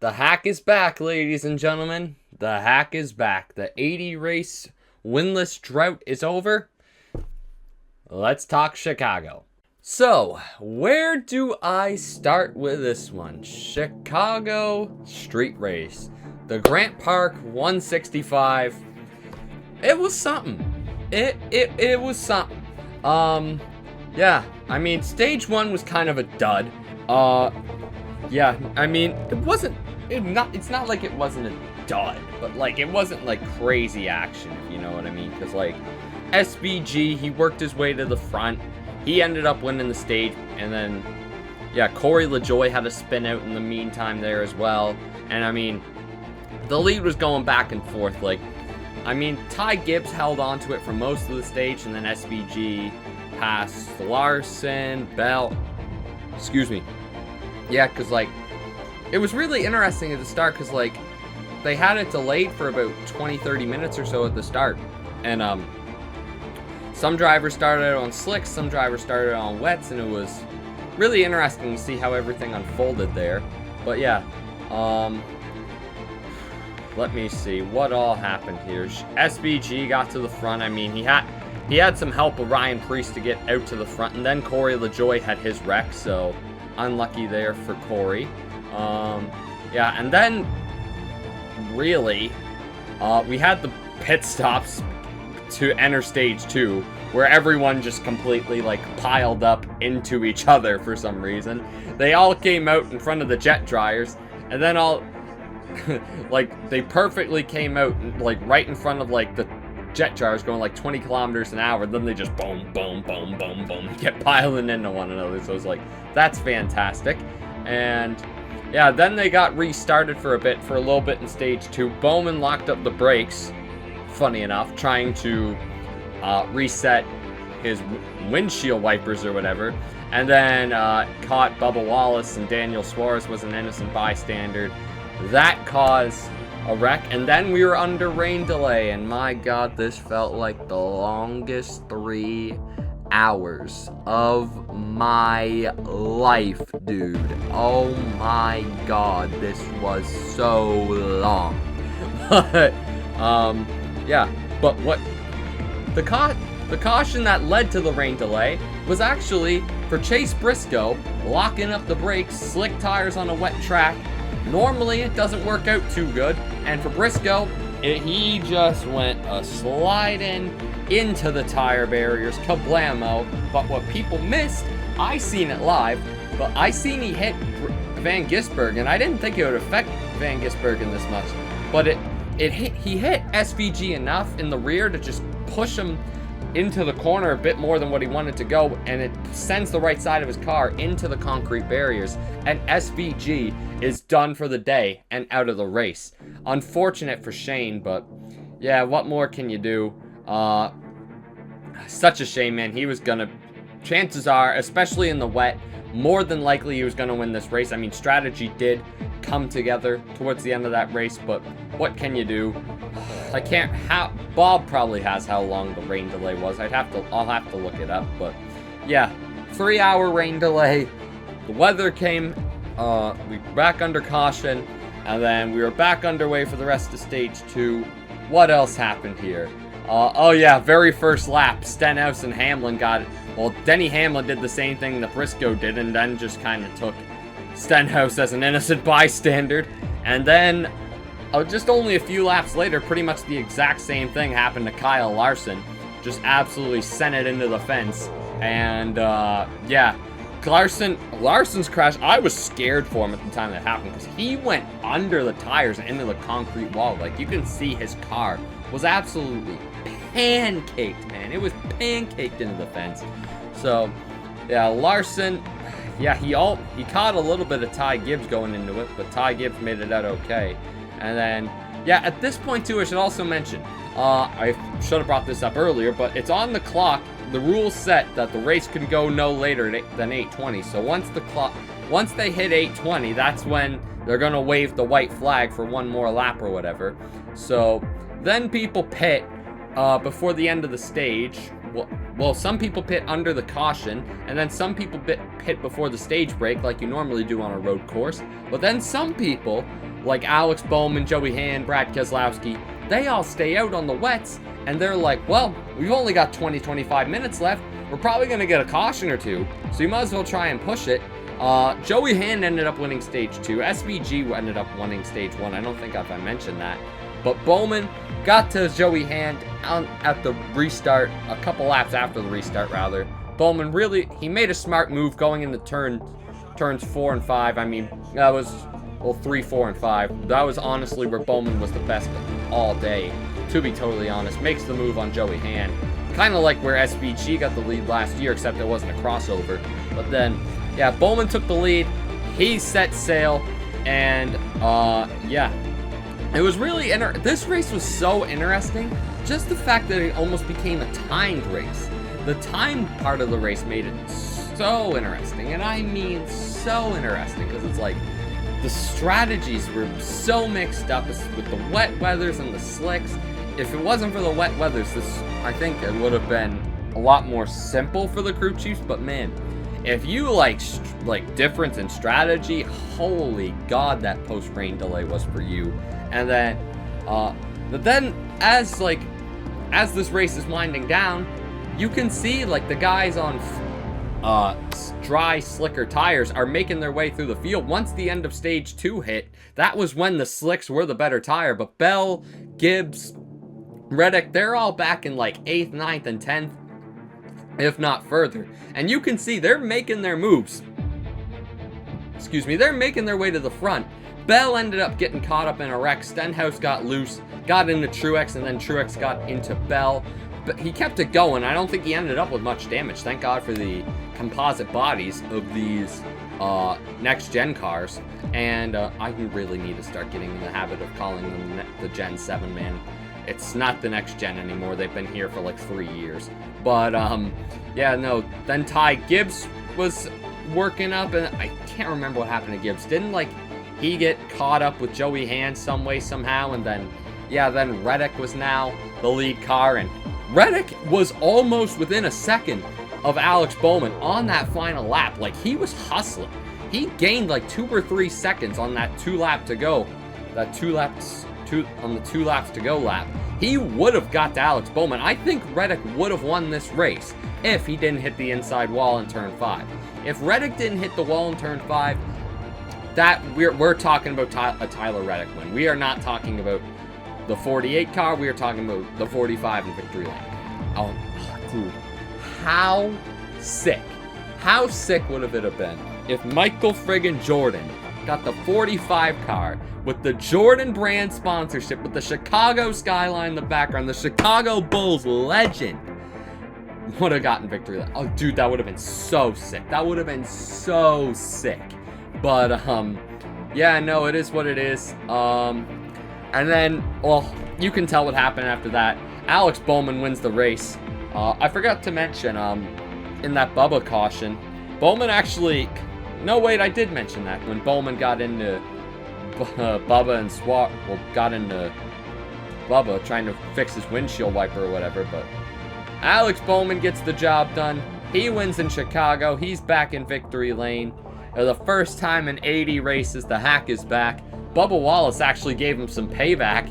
The hack is back, ladies and gentlemen. The hack is back. The 80 race winless drought is over. Let's talk Chicago. So, where do I start with this one? Chicago street race. The Grant Park 165. It was something. It was something. Yeah, I mean, stage 1 was kind of a dud. Yeah, I mean, it's not like it wasn't a dud, but like it wasn't like crazy action, if you know what I mean. Because like SVG, he worked his way to the front. He ended up winning the stage, and then yeah, Corey LaJoie had a spin out in the meantime there as well. And I mean, the lead was going back and forth. Like, I mean, Ty Gibbs held on to it for most of the stage, and then SVG passed Larson, Bell. Excuse me. Yeah, because, like, it was really interesting at the start because, like, they had it delayed for about 20-30 minutes or so at the start. And, some drivers started on slicks, some drivers started on wets, and it was really interesting to see how everything unfolded there. But, yeah, let me see what all happened here. SVG got to the front. I mean, he had some help with Ryan Preece to get out to the front, and then Corey LaJoie had his wreck, so unlucky there for Corey. Yeah, and then really, we had the pit stops to enter stage 2, where everyone just completely like piled up into each other for some reason. They all came out in front of the jet dryers, and then all like they perfectly came out like right in front of like the jet dryers going like 20 kilometers an hour. Then they just boom, boom, boom, boom, boom, get piling into one another. So it's like, that's fantastic. And yeah, then they got restarted for a little bit in stage 2. Bowman locked up the brakes, funny enough, trying to reset his windshield wipers or whatever. And then caught Bubba Wallace, and Daniel Suarez was an innocent bystander. That caused a wreck, and then we were under rain delay, and my god, this felt like the longest 3 hours of my life, dude. Oh my god, this was so long. But yeah, but what the caution that led to the rain delay was actually for Chase Briscoe locking up the brakes, slick tires on a wet track. Normally, it doesn't work out too good, and for Briscoe, he just went a sliding into the tire barriers, kablamo. But what people missed, I seen it live, but I seen he hit Van Gisbergen, and I didn't think it would affect Van Gisbergen this much, but he hit SVG enough in the rear to just push him into the corner a bit more than what he wanted to go, and it sends the right side of his car into the concrete barriers, and SVG is done for the day and out of the race. Unfortunate for Shane, but yeah, what more can you do? Such a shame, man. He was gonna, chances are, especially in the wet, more than likely he was gonna win this race. I mean, strategy did come together towards the end of that race, but what can you do? I can't. Bob probably has how long the rain delay was. I'll have to look it up. But yeah, 3-hour rain delay. The weather came. We were back under caution, and then we were back underway for the rest of stage 2. What else happened here? Oh yeah, very first lap, Stenhouse and Hamlin got it. Well, Denny Hamlin did the same thing that Briscoe did, and then just kind of took Stenhouse as an innocent bystander. And then just only a few laps later, pretty much the exact same thing happened to Kyle Larson. Just absolutely sent it into the fence. And yeah, Larson's crash, I was scared for him at the time that happened, because he went under the tires and into the concrete wall. Like, you can see his car was absolutely pancaked, man. It was pancaked into the fence. So yeah, Larson, yeah, he caught a little bit of Ty Gibbs going into it, but Ty Gibbs made it out okay. And then, yeah, at this point, too, I should also mention, I should have brought this up earlier, but it's on the clock. The rules set that the race can go no later than 8:20. So once they hit 8:20, that's when they're going to wave the white flag for one more lap or whatever. So then people pit before the end of the stage. well, some people pit under the caution, and then some people pit before the stage break, like you normally do on a road course. But then some people, like Alex Bowman, Joey Hand, Brad Keselowski, they all stay out on the wets, and they're like, well, we've only got 20-25 minutes left. We're probably going to get a caution or two, so you might as well try and push it. Joey Hand ended up winning stage 2. SVG ended up winning stage 1. I don't think I mentioned that. But Bowman got to Joey Hand at the restart, a couple laps after the restart, rather. Bowman he made a smart move going into turns 4 and 5. I mean, that was, well, 3, 4, and 5. That was honestly where Bowman was the best all day, to be totally honest. Makes the move on Joey Hand. Kind of like where SVG got the lead last year, except it wasn't a crossover. But then, yeah, Bowman took the lead. He set sail, and, yeah. It was really, this race was so interesting. Just the fact that it almost became a timed race. The time part of the race made it so interesting. And I mean so interesting, because it's like, the strategies were so mixed up with the wet weathers and the slicks. If it wasn't for the wet weathers, I think it would have been a lot more simple for the crew chiefs. But man, if you like difference in strategy, holy God, that post-rain delay was for you. And then, but then as this race is winding down, you can see like the guys on dry, slicker tires are making their way through the field. Once the end of stage 2 hit, that was when the slicks were the better tire. But Bell, Gibbs, Reddick, they're all back in like 8th, 9th, and 10th, if not further. And you can see they're making their moves. Excuse me, they're making their way to the front. Bell ended up getting caught up in a wreck. Stenhouse got loose, got into Truex, and then Truex got into Bell. But he kept it going. I don't think he ended up with much damage. Thank God for the composite bodies of these next-gen cars. And I really need to start getting in the habit of calling them the Gen 7, man. It's not the next gen anymore. They've been here for like 3 years. But, yeah, no. Then Ty Gibbs was working up, and I can't remember what happened to Gibbs. Didn't, like, he get caught up with Joey Hand some way, somehow, and then, yeah, then Reddick was now the lead car, and Reddick was almost within a second of Alex Bowman on that final lap. Like, he was hustling. He gained like 2 or 3 seconds on that 2 lap to go. On the 2 laps to go lap. He would have got to Alex Bowman. I think Reddick would have won this race if he didn't hit the inside wall in turn 5. If Reddick didn't hit the wall in turn 5, that we're talking about a Tyler Reddick win. We are not talking about the 48 car. We are talking about the 45 in victory lane. Oh, dude, how sick would have it been if Michael friggin' Jordan got the 45 car with the Jordan brand sponsorship, with the Chicago skyline in the background, the Chicago Bulls legend would have gotten victory lane. Oh, dude, that would have been so sick. That would have been so sick. But, yeah, no, it is what it is. And then, well, you can tell what happened after that. Alex Bowman wins the race. I forgot to mention, in that Bubba caution, Bowman actually... No, wait, I did mention that. When Bowman got into Bubba and got into Bubba trying to fix his windshield wiper or whatever, but Alex Bowman gets the job done. He wins in Chicago. He's back in victory lane. For the first time in 80 races, the hack is back. Bubba Wallace actually gave him some payback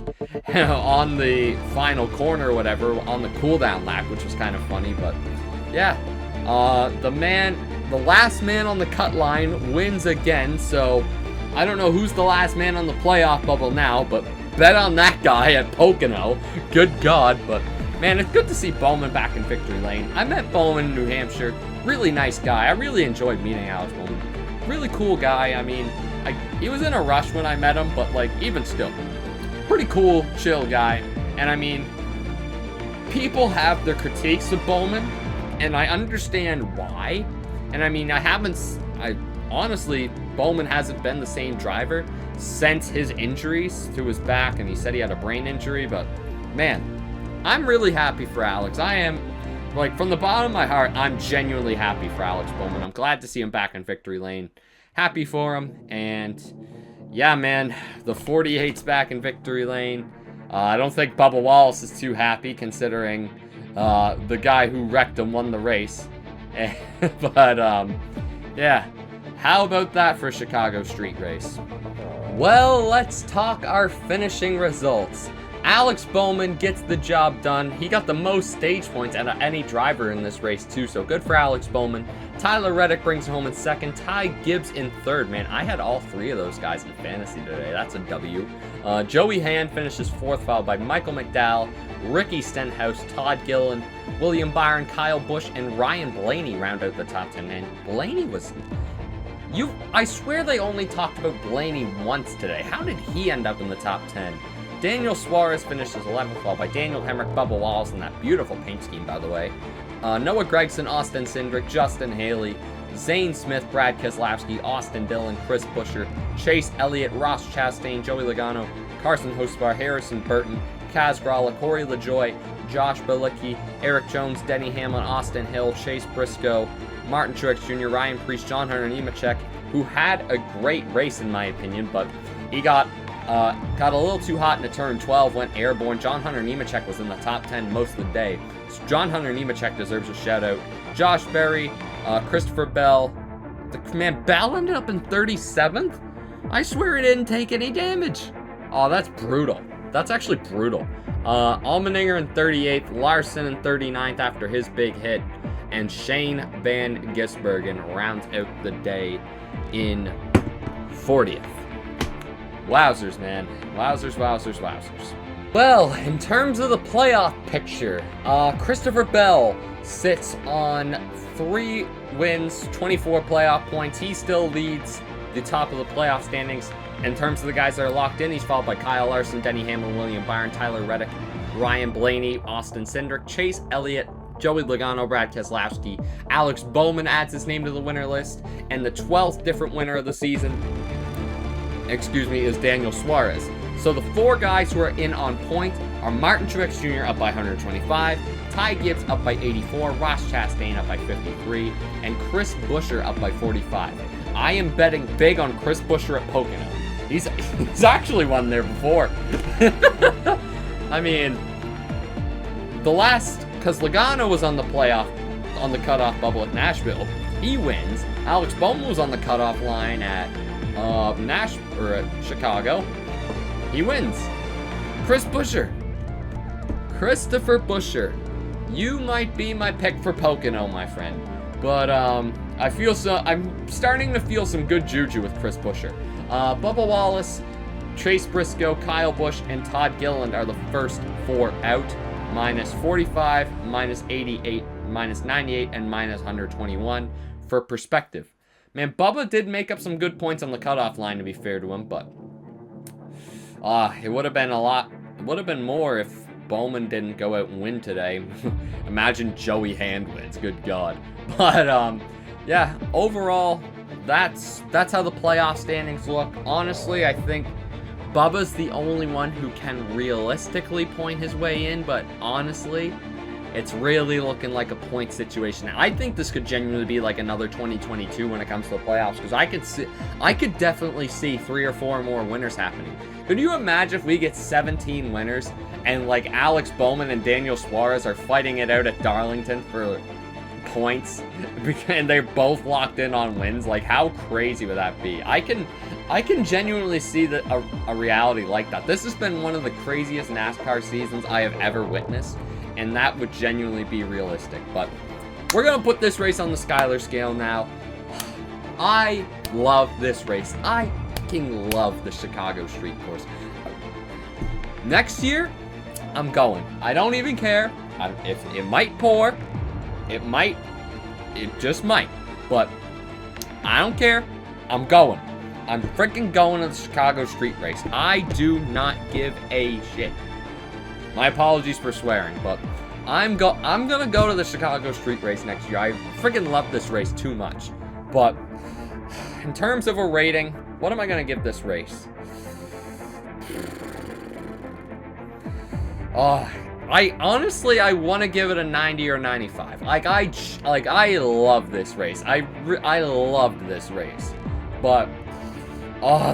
on the final corner or whatever, on the cooldown lap, which was kind of funny, but yeah. The last man on the cut line wins again, so I don't know who's the last man on the playoff bubble now, but bet on that guy at Pocono. Good God, but man, it's good to see Bowman back in victory lane. I met Bowman in New Hampshire. Really nice guy. I really enjoyed meeting Alex Bowman. Really cool guy. I mean, he was in a rush when I met him, but like, even still, pretty cool, chill guy. And I mean, people have their critiques of Bowman, and I understand why. And I mean, honestly, Bowman hasn't been the same driver since his injuries to his back, and he said he had a brain injury, but man, I'm really happy for Alex. I am, like, from the bottom of my heart, I'm genuinely happy for Alex Bowman. I'm glad to see him back in victory lane. Happy for him, and yeah, man, the 48's back in victory lane. I don't think Bubba Wallace is too happy, considering the guy who wrecked him won the race. But, yeah. How about that for Chicago street race? Well, let's talk our finishing results. Alex Bowman gets the job done. He got the most stage points out of any driver in this race, too, so good for Alex Bowman. Tyler Reddick brings it home in second. Ty Gibbs in third. Man, I had all three of those guys in fantasy today. That's a W. Joey Hand finishes fourth, followed by Michael McDowell, Ricky Stenhouse, Todd Gilliland, William Byron, Kyle Busch, and Ryan Blaney round out the top 10. Man, Blaney was... I swear they only talked about Blaney once today. How did he end up in the top 10? Daniel Suarez finishes 11th, followed by Daniel Hemrick, Bubba Wallace, and that beautiful paint scheme, by the way. Noah Gragson, Austin Cindric, Justin Haley, Zane Smith, Brad Keselowski, Austin Dillon, Chris Buescher, Chase Elliott, Ross Chastain, Joey Logano, Carson Hocevar, Harrison Burton, Kaz Gralla, Corey LaJoie, Josh Bilicki, Eric Jones, Denny Hamlin, Austin Hill, Chase Briscoe, Martin Truex Jr., Ryan Preece, John Hunter Nemechek, who had a great race in my opinion, but he got a little too hot in turn 12, went airborne. John Hunter Nemechek was in the top 10 most of the day. So John Hunter Nemechek deserves a shout out. Josh Berry, Christopher Bell. Man, Bell ended up in 37th? I swear he didn't take any damage. Oh, that's brutal. That's actually brutal. Allmendinger in 38th, Larson in 39th after his big hit, and Shane Van Gisbergen rounds out the day in 40th. Wowzers, man. Wowzers, wowzers, wowzers. Well, in terms of the playoff picture, Christopher Bell sits on 3 wins, 24 playoff points. He still leads the top of the playoff standings. In terms of the guys that are locked in, he's followed by Kyle Larson, Denny Hamlin, William Byron, Tyler Reddick, Ryan Blaney, Austin Cindric, Chase Elliott, Joey Logano, Brad Keselowski. Alex Bowman adds his name to the winner list, and the 12th different winner of the season, is Daniel Suarez. So the 4 guys who are in on point are Martin Truex Jr. up by 125, Ty Gibbs up by 84, Ross Chastain up by 53, and Chris Buescher up by 45. I am betting big on Chris Buescher at Pocono. He's actually won there before. I mean, because Logano was on the cutoff bubble at Nashville. He wins. Alex Bowman was on the cutoff line at at Chicago. He wins. Chris Buescher. Christopher Buescher. You might be my pick for Pocono, my friend. But I'm starting to feel some good juju with Chris Buescher. Bubba Wallace, Chase Briscoe, Kyle Busch, and Todd Gilliland are the first 4 out. Minus 45, minus 88, minus 98, and minus 121 for perspective. Man, Bubba did make up some good points on the cutoff line, to be fair to him, but it would have been more if Bowman didn't go out and win today. Imagine Joey Hand wins, good God. But yeah, overall, that's how the playoff standings look. Honestly, I think Bubba's the only one who can realistically point his way in, but honestly, it's really looking like a point situation. I think this could genuinely be like another 2022 when it comes to the playoffs, because I could definitely see 3 or 4 more winners happening. Could you imagine if we get 17 winners and like Alex Bowman and Daniel Suarez are fighting it out at Darlington for points and they're both locked in on wins? Like, how crazy would that be? I can genuinely see a reality like that. This has been one of the craziest NASCAR seasons I have ever witnessed, and that would genuinely be realistic. But we're gonna put this race on the Skyler scale now. I love this race. I fucking love the Chicago Street Course. Next year, I'm going. I don't even care. If it might pour, it just might. But I don't care. I'm going. I'm freaking going to the Chicago Street Race. I do not give a shit. My apologies for swearing, but I'm gonna go to the Chicago Street Race next year. I freaking love this race too much. But in terms of a rating, what am I gonna give this race? I honestly want to give it a 90 or 95. I love this race. I loved this race, but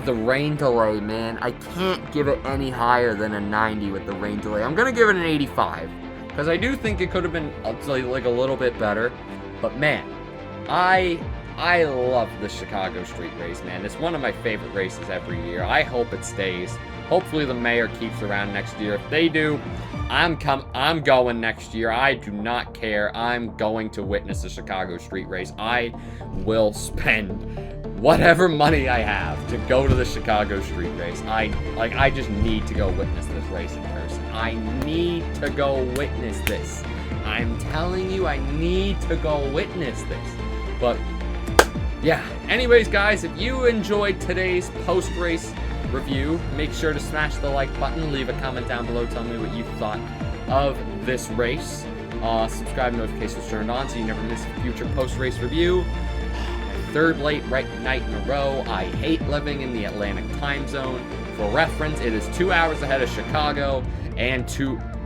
the rain delay, man. I can't give it any higher than a 90 with the rain delay. I'm gonna give it an 85. because I do think it could have been like a little bit better. But man, I love the Chicago Street Race, man. It's one of my favorite races every year. I hope it stays. Hopefully the mayor keeps around next year. If they do, I'm going next year. I do not care. I'm going to witness the Chicago Street Race. I will spend whatever money I have to go to the Chicago Street Race. I just need to go witness this race in person. I need to go witness this. I'm telling you, I need to go witness this. But yeah, anyways guys, if you enjoyed today's post-race review, make sure to smash the like button, leave a comment down below, tell me what you thought of this race. Subscribe, notifications turned on so you never miss a future post-race review. Third late night in a row. I hate living in the Atlantic time zone. For reference, it is 2 hours ahead of Chicago and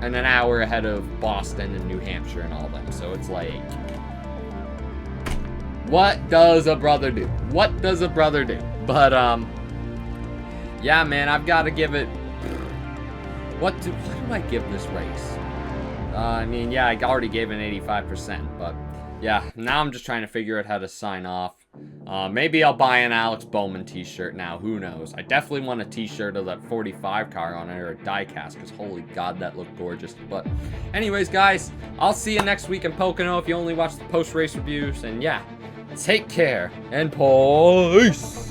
an hour ahead of Boston and New Hampshire and all them. So it's like, what does a brother do? What does a brother do? But yeah, man, I've got to give it. What do I give this race? I mean, yeah, I already gave it an 85%, but yeah, now I'm just trying to figure out how to sign off. Maybe I'll buy an Alex Bowman t-shirt now, who knows. I definitely want a t-shirt of that 45 car on it, or a diecast, because holy god, that looked gorgeous. But anyways, guys, I'll see you next week in Pocono if you only watch the post-race reviews, and yeah, take care, and peace!